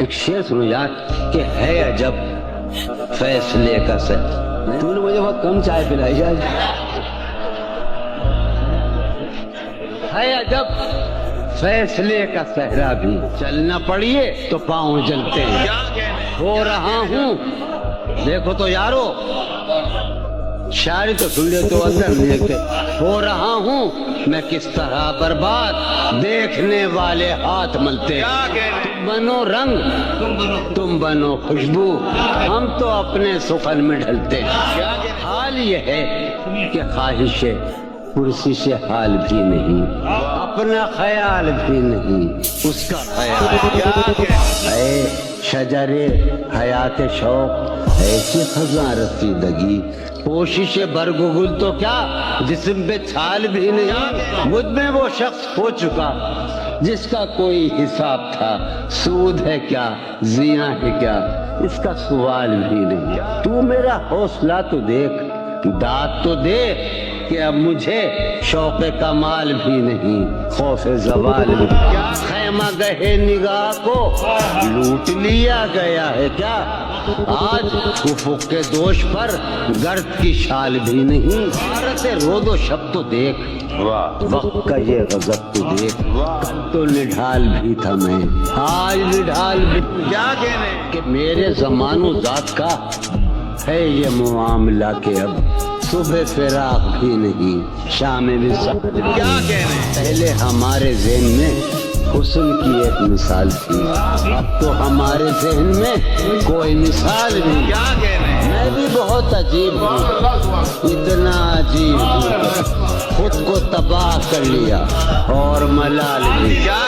ایک شعر سنو یار کہ ہے عجب فیصلے کا سچ. تو نے مجھے بہت کم چائے پلائی آج. ہے عجب فیصلے کا صحرا بھی چلنا پڑیے تو پاؤں جلتے ہیں. ہو رہا ہوں دیکھو تو یارو شاعری تو سن لے تو اندر نہیں دیکھتے. ہو رہا ہوں میں کس طرح برباد دیکھنے والے ہاتھ ملتے. تم بنو رنگ تم بنو خوشبو ہم تو اپنے سخن میں ڈھلتے. حال یہ ہے کہ خواہش کرسی سے حال بھی نہیں اپنا خیال بھی نہیں اس کا خیال. اے شجر حیات شوق ایسی خزاں رسیدگی کوشش برگ و گل تو کیا جسم پہ چھال بھی نہیں. مجھ میں وہ شخص ہو چکا جس کا کوئی حساب تھا. سود ہے کیا زیاں ہے کیا اس کا سوال بھی نہیں. تو میرا حوصلہ تو دیکھ داد تو دے کہ اب مجھے شوق کمال بھی نہیں خوف زوال بھی. خیمہ گہے نگاہ کو لوٹ لیا گیا ہے کیا آج افق کے دوش پر گرد کی شال بھی نہیں. عبارت رود و شب تو دیکھ وقت کا یہ غضب تو دیکھ. کل تو نڈھال بھی تھا میں آج نڈھال بھی. کیا کہنے کہ میرے زمان و ذات کا ہے یہ معاملہ کہ اب صبح فراق بھی نہیں شام وصال. کیا کہنے پہلے ہمارے ذہن میں حسن کی ایک مثال تھی اب تو ہمارے ذہن میں کوئی مثال نہیں. کیا کہنے میں بھی بہت عجیب ہوں اتنا عجیب ہوں خود کو تباہ کر لیا اور ملال بھی. کیا